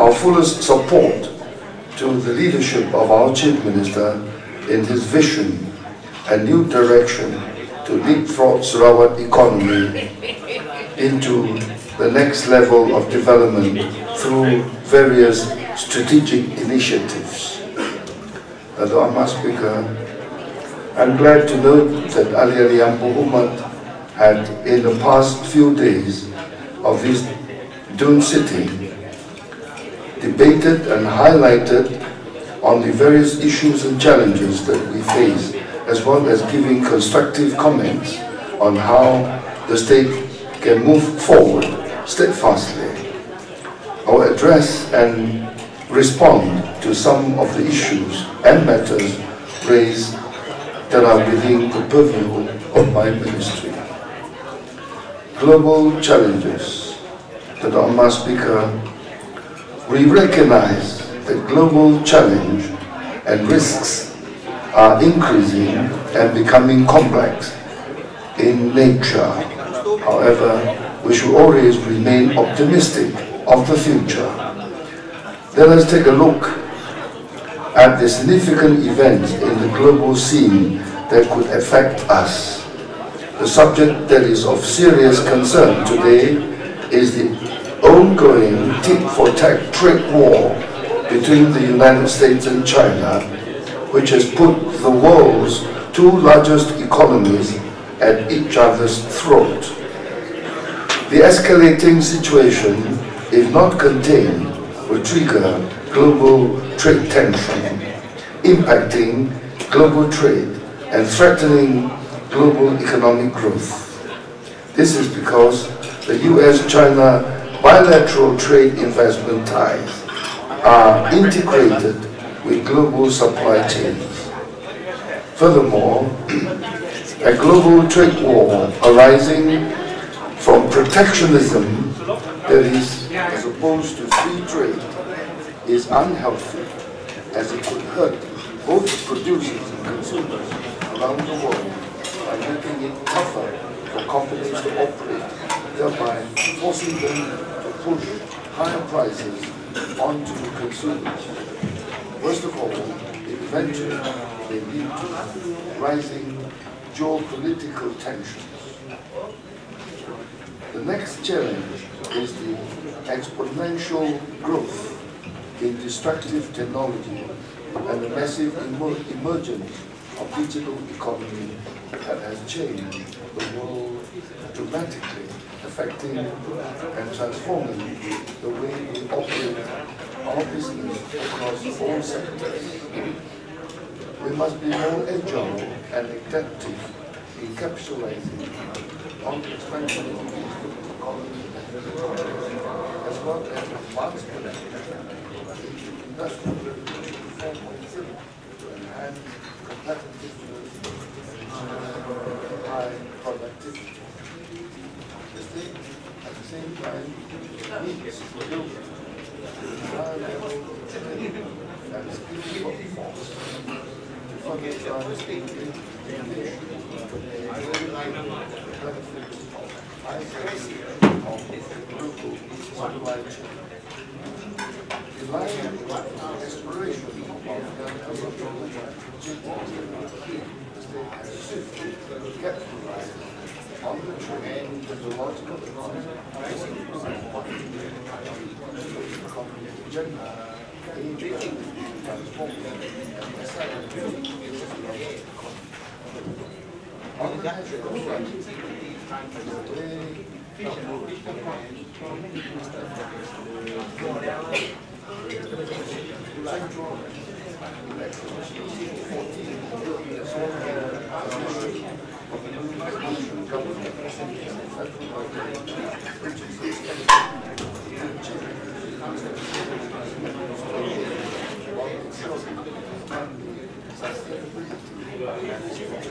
our fullest support to the leadership of our Chief Minister in his vision and new direction to leapfrog Sarawak economy into the next level of development through various strategic initiatives. Honourable Speaker, I'm glad to note that Ali Yang Muhammad had, in the past few days of his Dun sitting, debated and highlighted on the various issues and challenges that we face, as well as giving constructive comments on how the state can move forward steadfastly. I will address and respond to some of the issues and matters raised that are within the purview of my ministry. Global challenges. Honourable Speaker, we recognize that global challenge and risks are increasing and becoming complex in nature. However, we should always remain optimistic of the future. Let us take a look at the significant events in the global scene that could affect us. The subject that is of serious concern today is the ongoing tit-for-tat trade war between the United States and China, which has put the world's two largest economies at each other's throat. The escalating situation, if not contained, will trigger global trade tension, impacting global trade and threatening global economic growth. This is because the US-China bilateral trade investment ties are integrated with global supply chains. Furthermore, a global trade war arising from protectionism, that is, as opposed to free trade, is unhealthy, as it could hurt both producers and consumers around the world by making it tougher for companies to operate, thereby forcing them to push higher prices onto consumers. Worst of all, it eventually may lead to rising geopolitical tensions. The next challenge is the exponential growth in destructive technology and the massive emergence of digital economy that has changed the world dramatically, affecting and transforming the way we operate our business across all sectors. We must be more agile and adaptive in capitalizing on the expansion of the digital economy as well as advancement in industrial revolution 4.0 to enhance competitiveness and high productivity. At the same time, needs to build a high level of training and skilled workforce to further drive innovation benefits of high quality of global supply chain. In line with the exploration of the state has shifted to capitalize on the trend technological advancement economy agenda aimed at transforming and accelerating its economy. On the national front, central elections 14 of the new national government and federal government, which is expected to while ensuring economic sustainability and stability.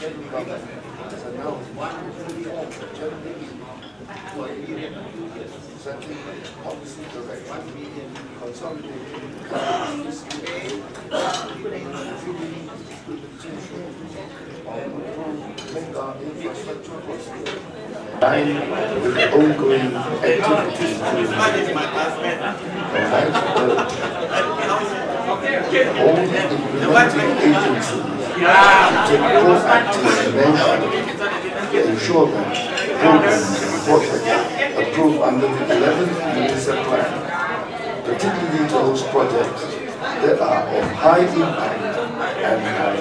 Federal government has announced reform agenda setting policy direction, consolidating the country's fiscal implementation of make our infrastructure possible. Line with the ongoing activities to provide all implementing agencies to take proactive measures to ensure that programs and projects approved under the 11th Municipal Plan, particularly those projects that are of high impact and have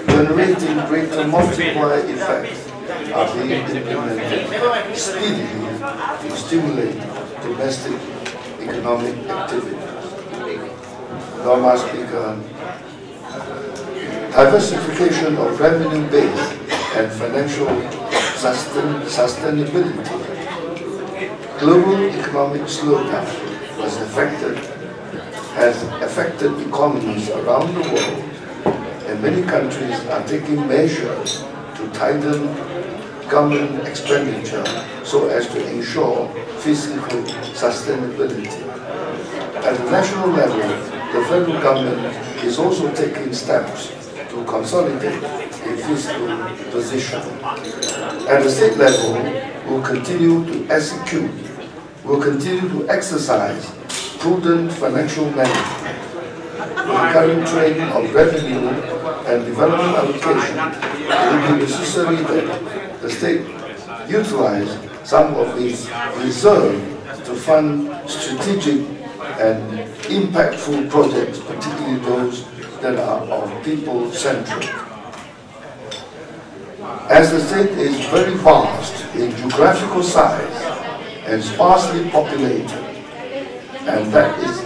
generating greater multiplier effects, are being implemented speedily to stimulate domestic economic activity. Madam Speaker, diversification of revenue base and financial sustainability. Global economic slowdown has affected economies around the world, and many countries are taking measures to tighten government expenditure so as to ensure fiscal sustainability. At the national level, the federal government is also taking steps to consolidate a fiscal position. At the state level, we'll continue to exercise prudent financial management. With the current trend of revenue and development allocation, it will be necessary that the state utilize some of its reserve to fund strategic and impactful projects, particularly those that are of people-centric. As the state is very vast in geographical size and sparsely populated, and that its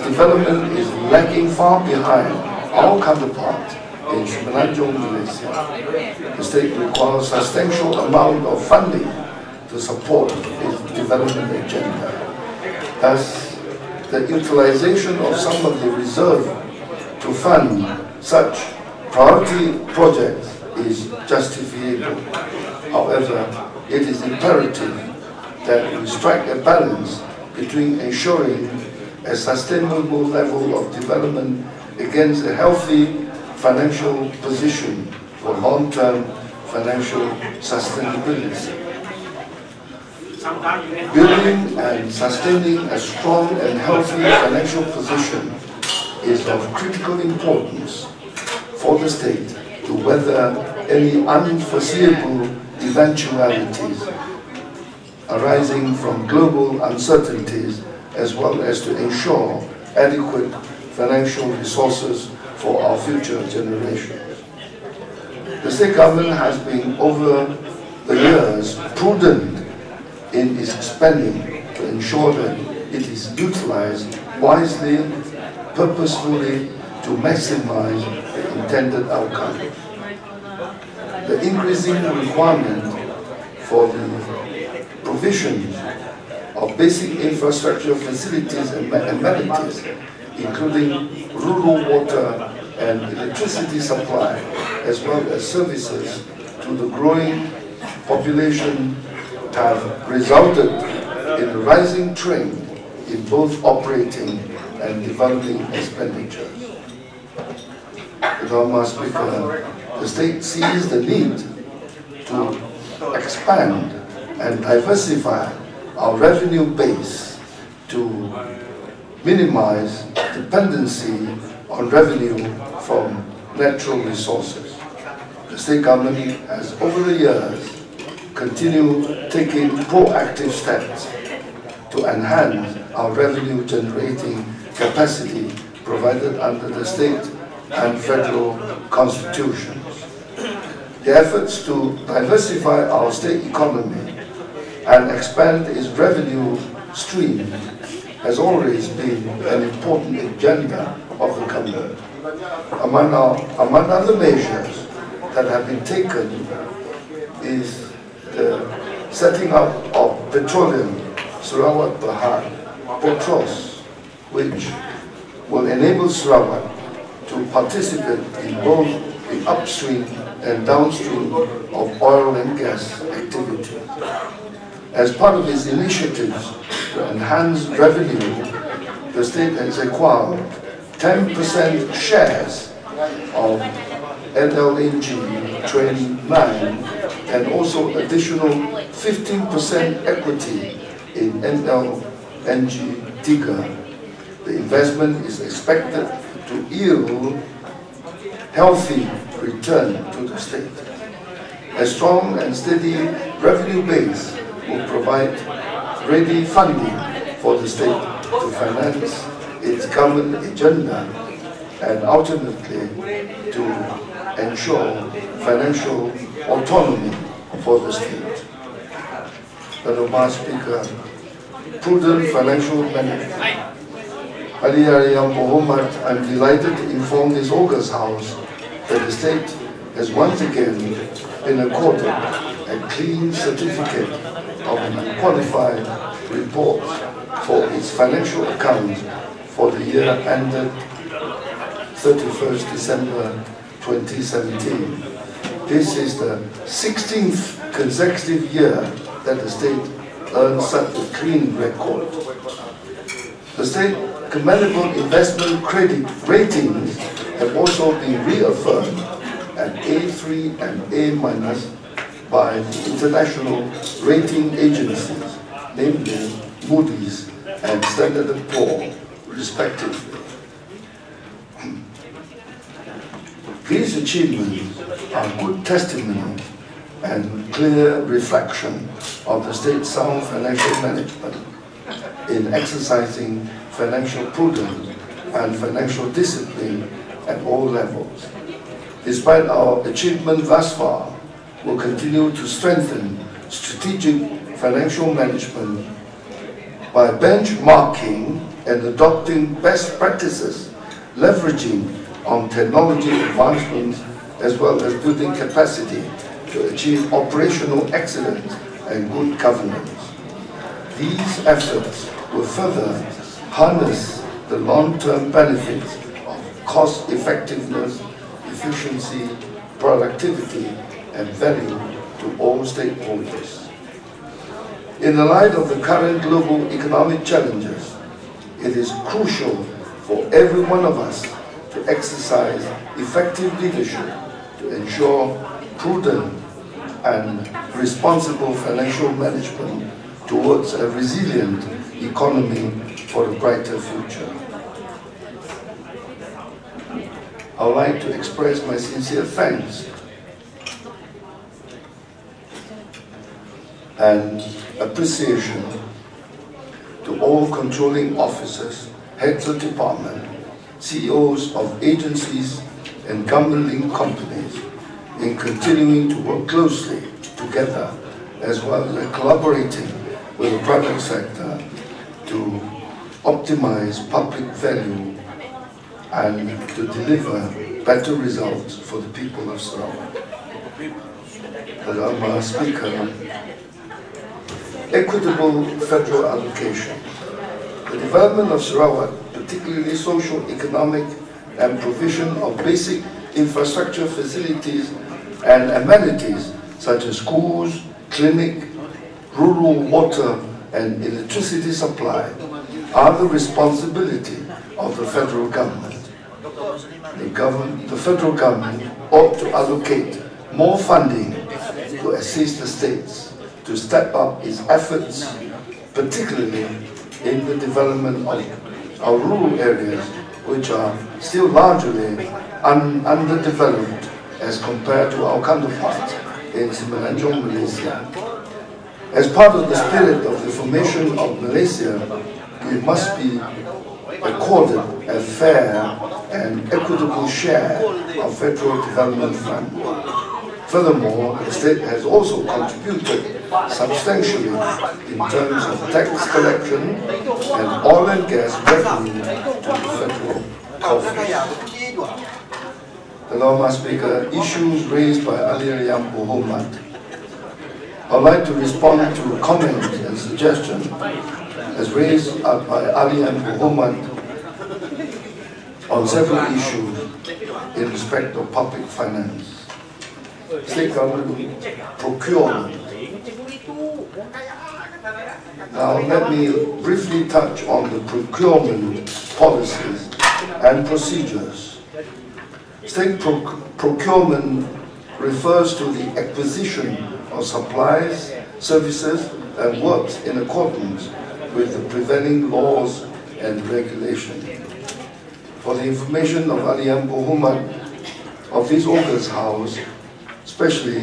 development is lagging far behind our counterpart in Semenanjung, Malaysia, the state requires a substantial amount of funding to support its development agenda. Thus, the utilization of some of the reserve to fund such priority projects is justifiable. However, it is imperative that we strike a balance between ensuring a sustainable level of development against a healthy financial position for long-term financial sustainability. Building and sustaining a strong and healthy financial position is of critical importance for the state to weather any unforeseeable eventualities arising from global uncertainties, as well as to ensure adequate financial resources for our future generations. The state government has been, over the years, prudent in its spending to ensure that it is utilized wisely, purposefully, to maximize the intended outcome. The increasing requirement for the provision of basic infrastructure facilities and amenities, including rural water and electricity supply, as well as services to the growing population, have resulted in a rising trend in both operating and developing expenditures. Madam Speaker, the state sees the need to expand and diversify our revenue base to minimize dependency on revenue from natural resources. The state government has, over the years, continued taking proactive steps to enhance our revenue-generating capacity provided under the state and federal constitutions. The efforts to diversify our state economy and expand its revenue stream has always been an important agenda of the government. Among other measures that have been taken is the setting up of Petroleum Sarawak Bahar, Petros, which will enable Sarawak to participate in both the upstream and downstream of oil and gas activity. As part of its initiatives to enhance revenue, the state has acquired 10% shares of NLNG Train 9 and also additional 15% equity in NLNG Tiga. The investment is expected to yield healthy return to the state. A strong and steady revenue base will provide ready funding for the state to finance its government agenda and ultimately to ensure financial autonomy for the state. Honorable Speaker, prudent financial management. Ali Muhammad, I'm delighted to inform this August House that the state has once again been accorded a clean certificate of qualified report for its financial accounts for the year ended 31st December 2017. This is the 16th consecutive year that the state earned such a clean record. The state commendable investment credit ratings have also been reaffirmed at A3 and A- by the international rating agencies, namely Moody's and Standard & Poor's, respectively. These achievements are good testimony and clear reflection of the state's sound financial management in exercising financial prudence and financial discipline at all levels. Despite our achievement thus far, we'll continue to strengthen strategic financial management by benchmarking and adopting best practices, leveraging on technology advancements, as well as building capacity to achieve operational excellence and good governance. These efforts will further harness the long-term benefits of cost effectiveness, efficiency, productivity, and value to all stakeholders. In the light of the current global economic challenges, it is crucial for every one of us to exercise effective leadership to ensure prudent and responsible financial management towards a resilient economy for a brighter future. I would like to express my sincere thanks and appreciation to all controlling officers, heads of department, CEOs of agencies and government-linked companies in continuing to work closely together, as well as collaborating with the private sector to optimize public value and to deliver better results for the people of Sarawak. Honorable Speaker, equitable federal allocation. The development of Sarawak, particularly social, economic, and provision of basic infrastructure facilities and amenities such as schools, clinic, rural water and electricity supply are the responsibility of the federal government. The federal government ought to allocate more funding to assist the states to step up its efforts, particularly in the development of our rural areas, which are still largely underdeveloped as compared to our counterparts in Semenanjung, Malaysia. As part of the spirit of the formation of Malaysia, we must be accorded a fair and equitable share of federal development funds. Furthermore, the state has also contributed substantially in terms of tax collection and oil and gas revenue to the federal coffers. Honorable Speaker, issues raised by Ali Muhammad. I would like to respond to comments and suggestions as raised by Ali Muhammad on several issues in respect of public finance. State government procurement. Now let me briefly touch on the procurement policies and procedures. State procurement refers to the acquisition of supplies, services, and works in accordance with the prevailing laws and regulations. For the information of Alian Bohumat of this August House, especially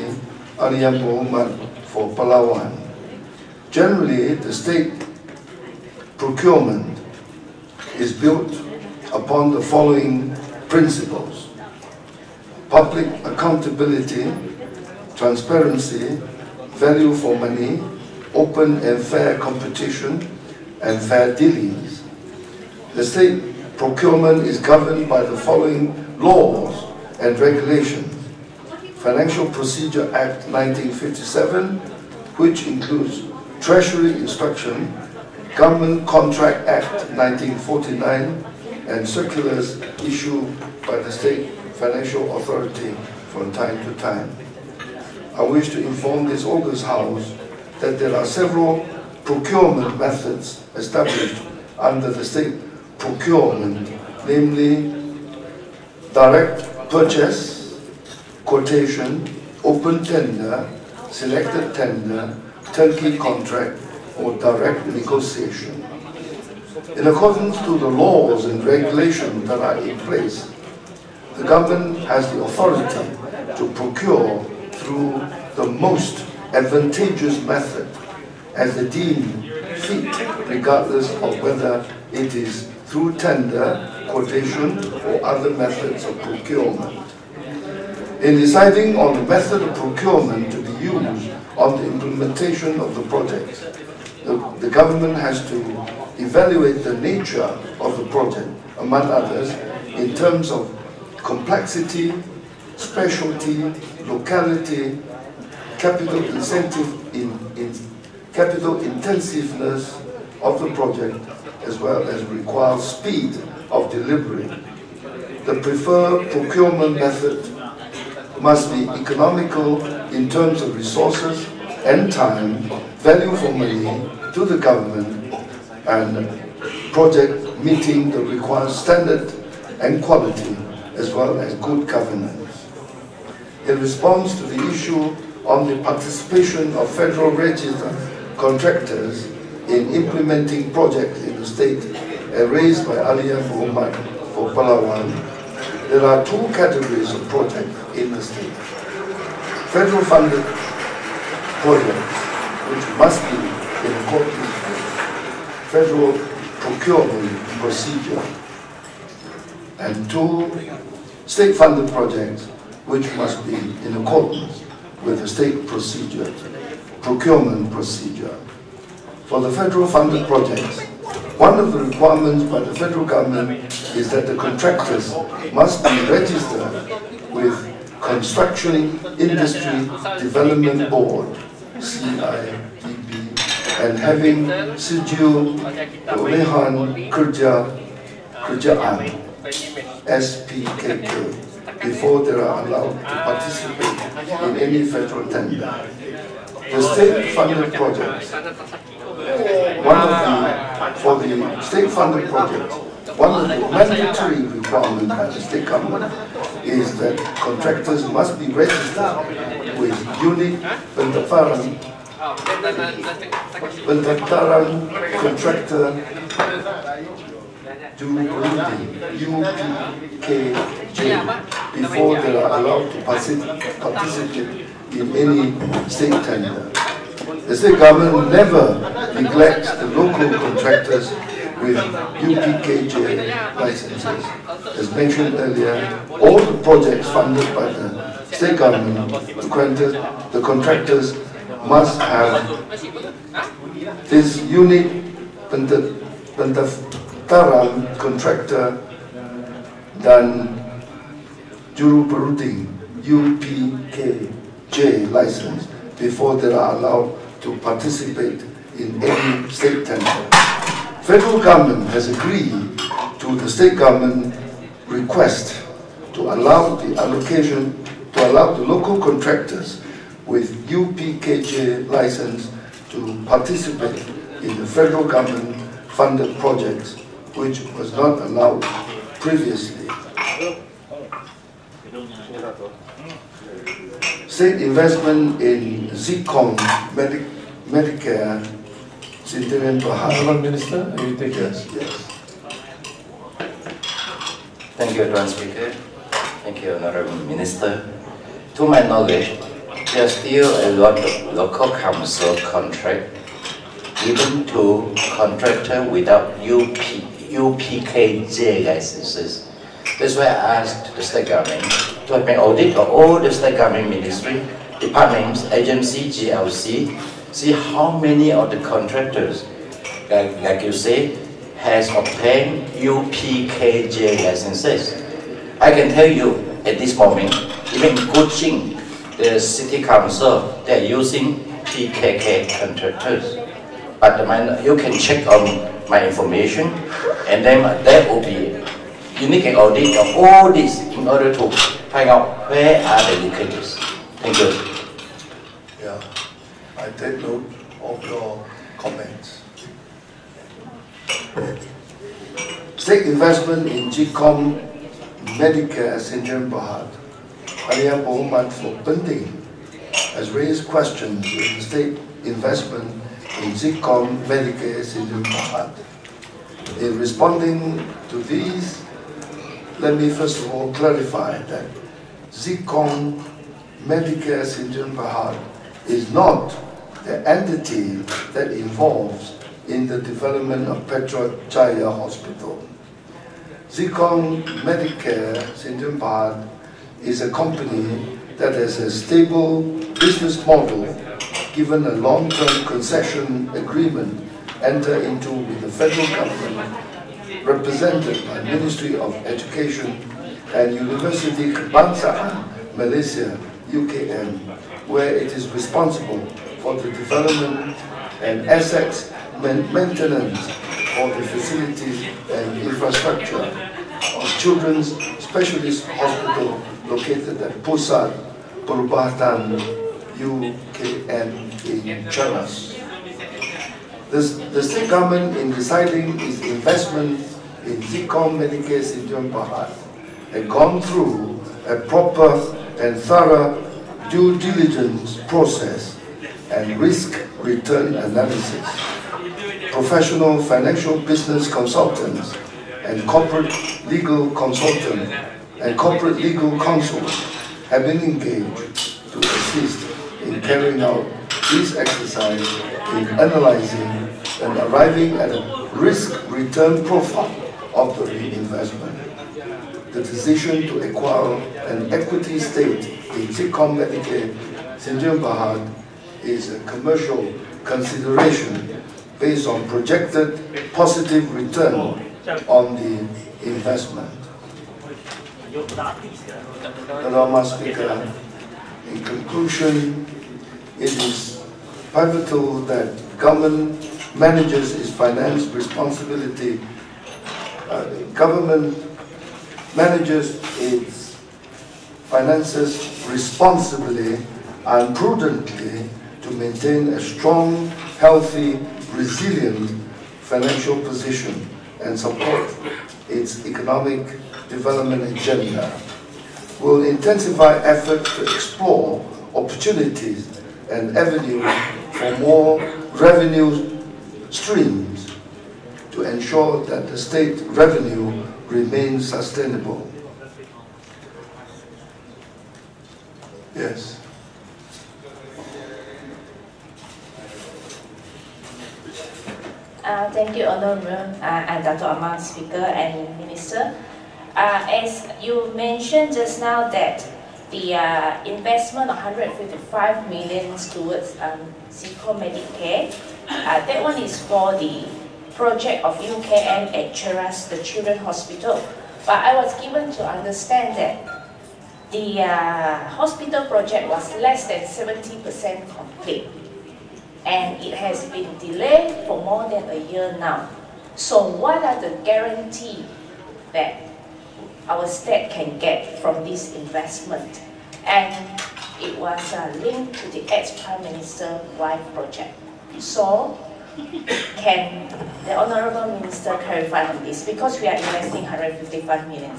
Alian Bohumat for Palawan, generally the state procurement is built upon the following principles: public accountability, transparency, value for money, open and fair competition, and fair dealings. The state procurement is governed by the following laws and regulations: Financial Procedure Act 1957, which includes Treasury Instruction, Government Contract Act 1949, and circulars issued by the State Financial Authority from time to time. I wish to inform this August House that there are several procurement methods established under the state procurement, namely direct purchase, quotation, open tender, selected tender, turnkey contract, or direct negotiation. In accordance to the laws and regulations that are in place, the government has the authority to procure through the most advantageous method as they deem fit, regardless of whether it is through tender, quotation, or other methods of procurement. In deciding on the method of procurement to be used on the implementation of the project, the government has to evaluate the nature of the project, among others, in terms of complexity, specialty, locality, capital intensiveness of the project, as well as required speed of delivery. The preferred procurement method must be economical in terms of resources and time, value for money to the government, and project meeting the required standard and quality, as well as good governance. In response to the issue on the participation of federal registered contractors in implementing projects in the state raised by Alian Muhammad for Palawan, there are two categories of projects in the state. Federal funded projects, which must be in accordance with federal procurement procedure, and two, state funded projects, which must be in accordance with the state procurement procedure. For the federal funded projects, one of the requirements by the federal government is that the contractors must be registered with Construction Industry Development Board, CIDB, and having Sijil Perolehan Kerjaan, SPKK, before they are allowed to participate in any federal tender. The state-funded projects, for the state-funded projects, one of the mandatory requirements by the state government is that contractors must be registered with unit pendaftaran contractor UPKJ before they are allowed to participate in any state tender. The state government never neglects the local contractors with UPKJ licenses. As mentioned earlier, all the projects funded by the state government, the contractors must have this unit pendaftaran contractor dan juru perunding UPKJ license before they are allowed to participate in any state tender. Federal government has agreed to the state government request to allow the allocation, to allow the local contractors with UPKJ license to participate in the federal government funded projects, which was not allowed previously. State investment in ZCOM Medicare, Centurion Bahar. Honourable Minister, you take Yes, yes. Thank you, Advanced Speaker. Thank you, Honourable Minister. To my knowledge, there are still a lot of local council contract given to contractor without UPKJ licenses. That's why I asked the state government to have an audit of all the state government ministry, departments, agencies, GLC, see how many of the contractors, like you say, has obtained UPKJ licenses. I can tell you at this moment, even Kuching, the city council, they're using PKK contractors. But you can check on my information, and then there will be unique audit of all this in order to find out where are the leakages. Thank you. Yeah, I take note of your comments. State investment in GCOM Medicare Centurion Bahar, Area Bohmat for Penting, has raised questions in state investment in ZCOM Medicare Centurion Bahar. In responding to these, let me first of all clarify that ZCOM Medicare Centurion Bahar is not the entity that involves in the development of Petra Jaya Hospital. ZCOM Medicare Centurion Bahar is a company that has a stable business model given a long-term concession agreement entered into with the federal government represented by Ministry of Education and University Kebangsaan Malaysia, UKM, where it is responsible for the development and assets maintenance for the facilities and infrastructure of Children's Specialist Hospital located at Pusat Perubatan UKM in Charles. The state government, in deciding its investment in ZCOM Medicare Centurion Bahar, had gone through a proper and thorough due diligence process and risk-return analysis. Professional financial business consultants and corporate legal consultants and corporate legal counsels have been engaged to assist in carrying out this exercise in analyzing and arriving at a risk-return profile of the reinvestment. The decision to acquire an equity stake in ZCOM Medicare Centurion Bahar is a commercial consideration based on projected positive return on the investment. Honourable Speaker, in conclusion, it is pivotal that government manages its finance responsibility. Government manages its finances responsibly and prudently to maintain a strong, healthy, resilient financial position and support its economic development agenda. Will intensify efforts to explore opportunities and avenues for more revenue streams to ensure that the state revenue remains sustainable. Yes. Thank you, Honourable and Dr. Amar, Speaker and Minister. As you mentioned just now that the investment of 155 million towards ZCOM Medicare, that one is for the project of UKM at Cheras, the Children's Hospital. But I was given to understand that the hospital project was less than 70% complete. And it has been delayed for more than a year now. So what are the guarantees that our state can get from this investment? And it was linked to the ex-Prime Minister's wife project. So can the Honourable Minister clarify on this? Because we are investing 155 million.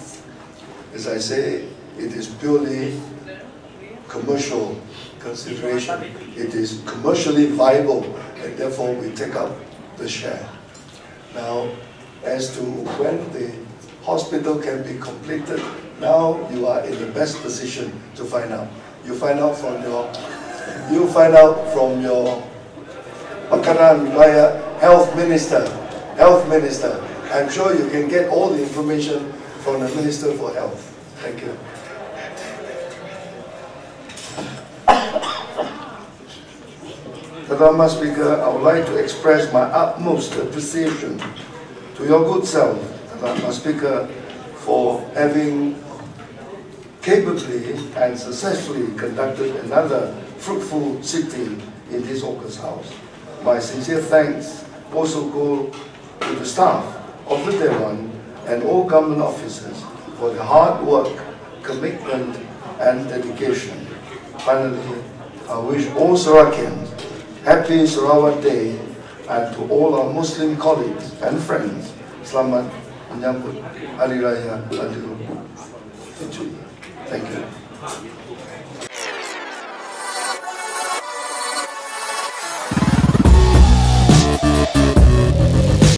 As I say, it is purely commercial consideration. It is commercially viable, and therefore we take up the share. Now, as to when the hospital can be completed, now you are in the best position to find out. You find out from your Makanan via health minister. I'm sure you can get all the information from the Minister for Health. Thank you. Madam Speaker, I would like to express my utmost appreciation to your good self, Madam Speaker, for having capably and successfully conducted another fruitful sitting in this August House. My sincere thanks also go to the staff of the Dewan and all government officers for their hard work, commitment and dedication. Finally, I wish all Sarakians happy Sarawak Day, and to all our Muslim colleagues and friends, Selamat menyambut Hari Raya Idul Fitri. Thank you.